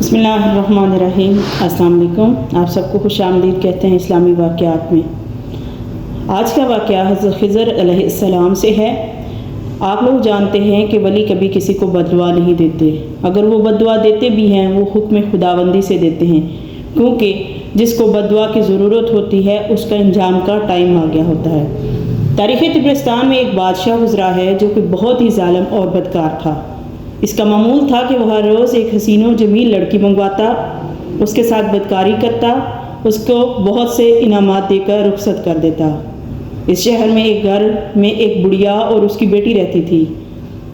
بسم اللہ الرحمن الرحیم۔ السلام علیکم۔ آپ سب کو خوش آمدید کہتے ہیں اسلامی واقعات میں۔ آج کا واقعہ حضرت خضر علیہ السلام سے ہے۔ آپ لوگ جانتے ہیں کہ ولی کبھی کسی کو بد دعا نہیں دیتے، اگر وہ بد دعا دیتے بھی ہیں وہ حکم خداوندی سے دیتے ہیں، کیونکہ جس کو بد دعا کی ضرورت ہوتی ہے اس کا انجام کا ٹائم آ گیا ہوتا ہے۔ تاریخ طبرستان میں ایک بادشاہ گزرا ہے جو کہ بہت ہی ظالم اور بدکار تھا۔ اس کا معمول تھا کہ وہ ہر روز ایک حسین و جمیل لڑکی منگواتا، اس کے ساتھ بدکاری کرتا، اس کو بہت سے انعامات دے کر رخصت کر دیتا۔ اس شہر میں ایک گھر میں ایک بڑھیا اور اس کی بیٹی رہتی تھی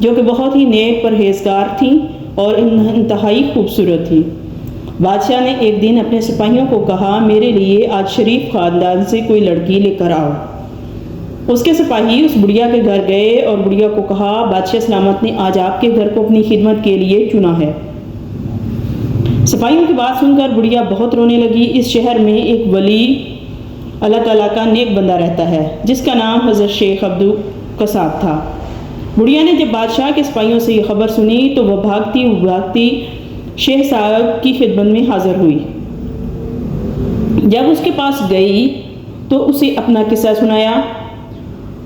جو کہ بہت ہی نیک پرہیزگار تھیں اور انتہائی خوبصورت تھی۔ بادشاہ نے ایک دن اپنے سپاہیوں کو کہا، میرے لیے آج شریف خاندان سے کوئی لڑکی لے کر آؤ۔ اس کے سپاہی اس بڑھیا کے گھر گئے اور بڑھیا کو کہا، بادشاہ سلامت نے آج آپ کے گھر کو اپنی خدمت کے لیے چنا ہے۔ سپاہیوں کی بات سن کر بڑھیا بہت رونے لگی۔ اس شہر میں ایک ولی اللہ تعالیٰ کا نیک بندہ رہتا ہے جس کا نام حضرت شیخ عبدو قصاب تھا۔ بڑھیا نے جب بادشاہ کے سپاہیوں سے یہ خبر سنی تو وہ بھاگتی شیخ صاحب کی خدمت میں حاضر ہوئی۔ جب اس کے پاس گئی تو اسے اپنا قصہ سنایا۔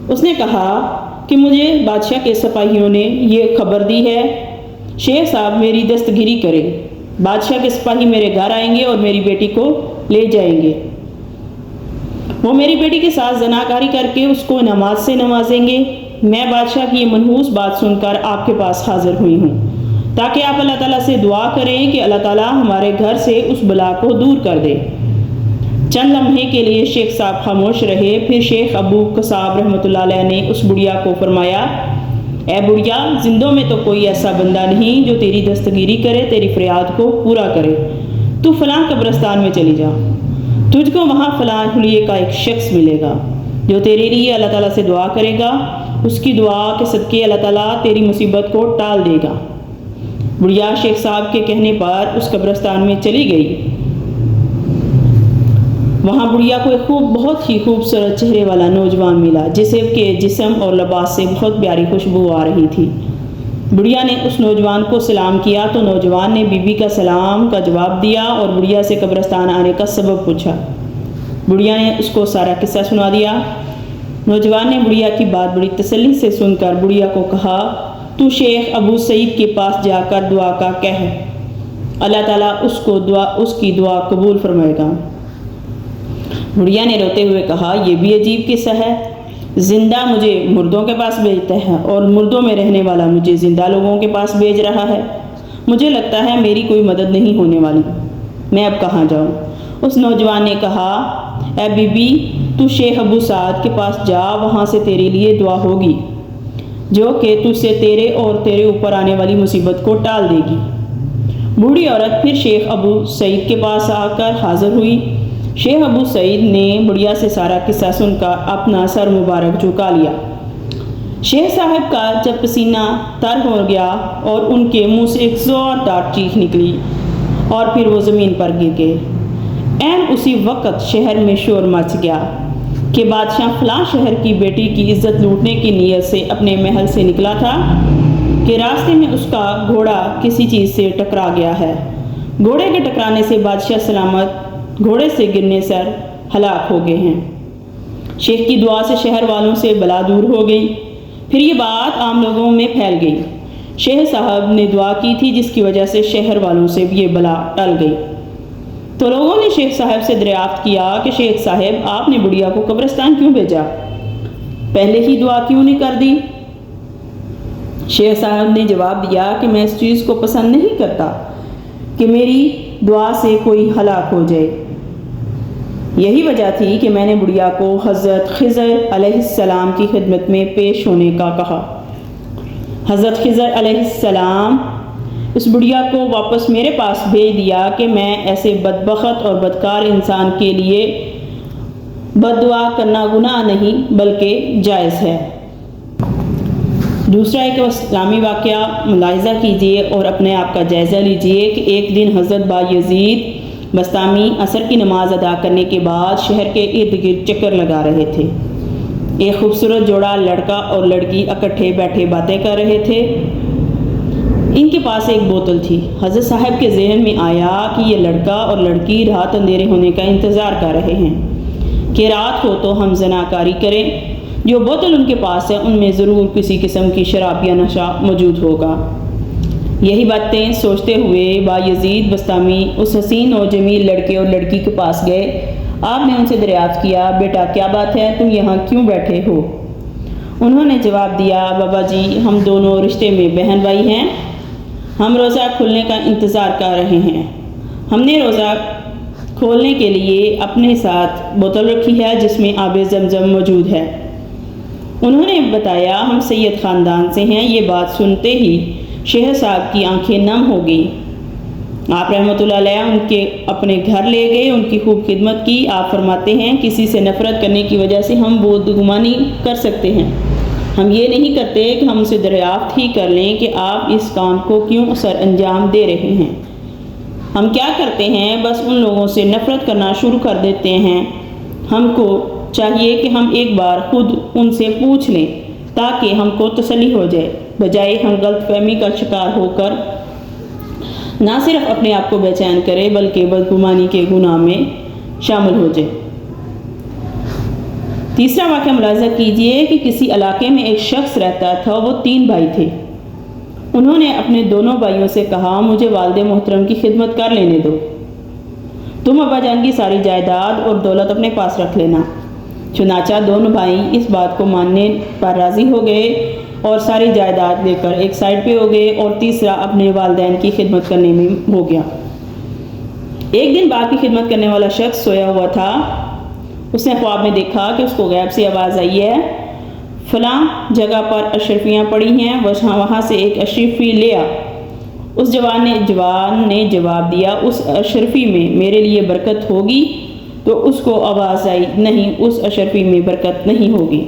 اس نے کہا کہ مجھے بادشاہ کے سپاہیوں نے یہ خبر دی ہے، شیخ صاحب میری دستگیری کرے، بادشاہ کے سپاہی میرے گھر آئیں گے اور میری بیٹی کو لے جائیں گے۔ وہ میری بیٹی کے ساتھ زناکاری کر کے اس کو انعامات سے نوازیں گے۔ میں بادشاہ کی یہ منحوس بات سن کر آپ کے پاس حاضر ہوئی ہوں تاکہ آپ اللہ تعالیٰ سے دعا کریں کہ اللہ تعالیٰ ہمارے گھر سے اس بلا کو دور کر دے۔ چند لمحے کے لیے شیخ صاحب خاموش رہے، پھر شیخ ابو قصاب رحمۃ اللہ علیہ نے اس بڑھیا کو فرمایا، اے بڑھیا، زندوں میں تو کوئی ایسا بندہ نہیں جو تیری دستگیری کرے، تیری فریاد کو پورا کرے۔ تو فلاں قبرستان میں چلی جا، تجھ کو وہاں فلاں حلیے کا ایک شخص ملے گا جو تیرے لیے اللہ تعالیٰ سے دعا کرے گا، اس کی دعا کے صدقے اللہ تعالیٰ تیری مصیبت کو ٹال دے گا۔ بڑھیا شیخ صاحب کے کہنے پر اس قبرستان میں چلی گئی۔ وہاں بڑھیا کو ایک بہت ہی خوبصورت چہرے والا نوجوان ملا جسے کے جسم اور لباس سے بہت پیاری خوشبو آ رہی تھی۔ بڑھیا نے اس نوجوان کو سلام کیا تو نوجوان نے بی بی کا سلام کا جواب دیا اور بڑھیا سے قبرستان آنے کا سبب پوچھا۔ بڑھیا نے اس کو سارا قصہ سنا دیا۔ نوجوان نے بڑھیا کی بات بڑی تسلی سے سن کر بڑھیا کو کہا، تو شیخ ابو سعید کے پاس جا کر دعا کا کہہ، اللہ تعالیٰ اس کی دعا قبول فرمائے گا۔ بڑھیا نے روتے ہوئے کہا، یہ بھی عجیب قصہ ہے، زندہ مجھے مردوں کے پاس بھیجتا ہے اور مردوں میں رہنے والا مجھے زندہ لوگوں کے پاس بھیج رہا ہے۔ مجھے لگتا ہے میری کوئی مدد نہیں ہونے والی، میں اب کہاں جاؤں؟ اس نوجوان نے کہا، اے بی بی، تو شیخ ابو سعد کے پاس جا، وہاں سے تیرے لیے دعا ہوگی جو کہ تجھ سے تیرے اور تیرے اوپر آنے والی مصیبت کو ٹال دے گی۔ بوڑھی عورت پھر شیخ ابو سعید کے پاس آ کر حاضر ہوئی۔ شیخ ابو سعید نے بڑھیا سے سارا قصہ سن کر اپنا سر مبارک جھکا لیا۔ شیخ صاحب کا جب پسینہ تر ہو گیا اور ان کے منہ سے ایک زوردار چیخ نکلی اور پھر وہ زمین پر گر گئے۔ عین اسی وقت شہر میں شور مچ گیا کہ بادشاہ فلاں شہر کی بیٹی کی عزت لوٹنے کی نیت سے اپنے محل سے نکلا تھا کہ راستے میں اس کا گھوڑا کسی چیز سے ٹکرا گیا ہے۔ گھوڑے کے ٹکرانے سے بادشاہ سلامت گھوڑے سے گرنے سر ہلاک ہو گئے ہیں۔ شیخ کی دعا سے شہر والوں سے بلا دور ہو گئی۔ پھر یہ بات عام لوگوں میں پھیل گئی۔ شیخ صاحب نے دعا کی تھی جس کی وجہ سے شہر والوں سے یہ بلا ٹل گئی۔ تو لوگوں نے شیخ صاحب سے دریافت کیا کہ شیخ صاحب، آپ نے بڑھیا کو قبرستان کیوں بھیجا؟ پہلے ہی دعا کیوں نہیں کر دی؟ شیخ صاحب نے جواب دیا کہ میں اس چیز کو پسند نہیں کرتا کہ میری دعا سے کوئی ہلاک ہو جائے۔ یہی وجہ تھی کہ میں نے بڑھیا کو حضرت خضر علیہ السلام کی خدمت میں پیش ہونے کا کہا۔ حضرت خضر علیہ السلام اس بڑھیا کو واپس میرے پاس بھیج دیا کہ میں ایسے بدبخت اور بدکار انسان کے لیے بد دعا کرنا گناہ نہیں بلکہ جائز ہے۔ دوسرا ایک اسلامی واقعہ ملاحظہ کیجیے اور اپنے آپ کا جائزہ لیجیے کہ ایک دن حضرت بایزید بستامی عصر کی نماز ادا کرنے کے بعد شہر کے ارد گرد چکر لگا رہے تھے۔ ایک خوبصورت جوڑا لڑکا اور لڑکی اکٹھے بیٹھے باتیں کر رہے تھے۔ ان کے پاس ایک بوتل تھی۔ حضرت صاحب کے ذہن میں آیا کہ یہ لڑکا اور لڑکی رات اندھیرے ہونے کا انتظار کر رہے ہیں کہ رات ہو تو ہم زناکاری کریں۔ جو بوتل ان کے پاس ہے ان میں ضرور کسی قسم کی شراب یا نشہ موجود ہوگا۔ یہی باتیں سوچتے ہوئے بایزید بسطامی اس حسین و جمیل لڑکے اور لڑکی کے پاس گئے۔ آپ نے ان سے دریافت کیا، بیٹا کیا بات ہے، تم یہاں کیوں بیٹھے ہو؟ انہوں نے جواب دیا، بابا جی ہم دونوں رشتے میں بہن بھائی ہیں، ہم روزہ کھلنے کا انتظار کر رہے ہیں۔ ہم نے روزہ کھولنے کے لیے اپنے ساتھ بوتل رکھی ہے جس میں آب زمزم موجود ہے۔ انہوں نے بتایا ہم سید خاندان سے ہیں۔ یہ بات سنتے ہی شیخ صاحب کی آنکھیں نم ہو گئی۔ آپ رحمۃ اللہ علیہ ان کے اپنے گھر لے گئے، ان کی خوب خدمت کی۔ آپ فرماتے ہیں کسی سے نفرت کرنے کی وجہ سے ہم بدگمانی کر سکتے ہیں، ہم یہ نہیں کرتے کہ ہم اسے دریافت ہی کر لیں کہ آپ اس کام کو کیوں سر انجام دے رہے ہیں۔ ہم کیا کرتے ہیں، بس ان لوگوں سے نفرت کرنا شروع کر دیتے ہیں۔ ہم کو چاہیے کہ ہم ایک بار خود ان سے پوچھ لیں تاکہ ہم کو تسلی ہو جائے، بجائے ہم غلط فہمی کا شکار ہو کر نہ صرف اپنے آپ کو بے چین کرے بلکہ بدگمانی کے گناہ میں شامل ہو جائے۔ تیسرا واقعہ ملاحظہ کیجئے کہ کسی علاقے میں ایک شخص رہتا تھا، وہ 3 بھائی تھے۔ انہوں نے اپنے دونوں بھائیوں سے کہا مجھے والد محترم کی خدمت کر لینے دو، تم ابا جان کی ساری جائیداد اور دولت اپنے پاس رکھ لینا۔ چنانچہ دونوں بھائی اس بات کو ماننے پر راضی ہو گئے اور ساری جائیداد لے کر ایک سائڈ پہ ہو گئے، اور تیسرا اپنے والدین کی خدمت کرنے میں ہو گیا۔ ایک دن باپ کی خدمت کرنے والا شخص سویا ہوا تھا۔ اس نے خواب میں دیکھا کہ اس کو غیب سے آواز آئی ہے، فلاں جگہ پر اشرفیاں پڑی ہیں، وہاں سے ایک اشرفی لے آ۔ اس جوان نے جواب دیا، اس اشرفی میں میرے لیے برکت ہوگی؟ تو اس کو آواز آئی، نہیں، اس اشرفی میں برکت نہیں ہوگی۔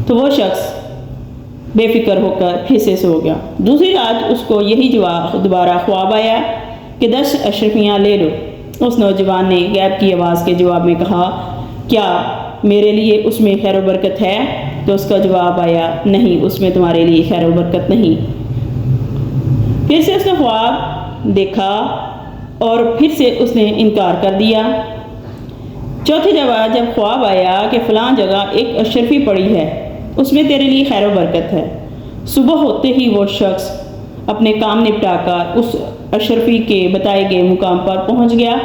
تو وہ شخص بے فکر ہو کر پھر سے سو گیا۔ دوسری رات اس کو یہی دوبارہ خواب آیا کہ 10 اشرفیاں لے لو۔ اس نوجوان نے غیب کی آواز کے جواب میں کہا، کیا میرے لیے اس میں خیر و برکت ہے؟ تو اس کا جواب آیا، نہیں، اس میں تمہارے لیے خیر و برکت نہیں۔ پھر سے اس نے خواب دیکھا اور پھر سے اس نے انکار کر دیا۔ چوتھی جگہ جب خواب آیا کہ فلاں جگہ ایک اشرفی پڑی ہے، اس میں تیرے لیے خیر و برکت ہے۔ صبح ہوتے ہی وہ شخص اپنے کام نپٹا کر اس اشرفی کے بتائے گئے مقام پر پہنچ گیا۔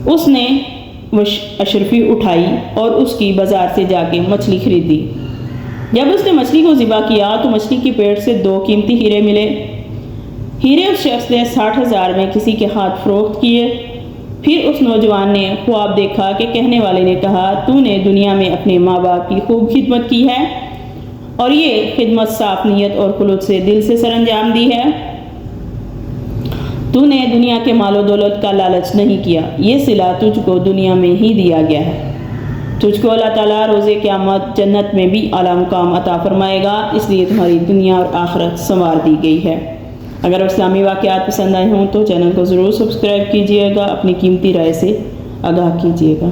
اس نے وہ اشرفی اٹھائی اور اس کی بازار سے جا کے مچھلی خریدی۔ جب اس نے مچھلی کو ذبح کیا تو مچھلی کی پیٹ سے 2 قیمتی ہیرے ملے۔ ہیرے اس شخص نے 60,000 میں کسی کے ہاتھ فروخت کیے۔ پھر اس نوجوان نے خواب دیکھا کہ کہنے والے نے کہا، تو نے دنیا میں اپنے ماں باپ کی خوب خدمت کی ہے اور یہ خدمت صاف نیت اور خلوص سے دل سے سر انجام دی ہے۔ تو نے دنیا کے مال و دولت کا لالچ نہیں کیا، یہ صلہ تجھ کو دنیا میں ہی دیا گیا ہے۔ تجھ کو اللہ تعالیٰ روز قیامت جنت میں بھی اعلیٰ مقام عطا فرمائے گا، اس لیے تمہاری دنیا اور آخرت سنوار دی گئی ہے۔ اگر اسلامی واقعات پسند آئے ہوں تو چینل کو ضرور سبسکرائب کیجیے گا، اپنی قیمتی رائے سے آگاہ کیجیے گا۔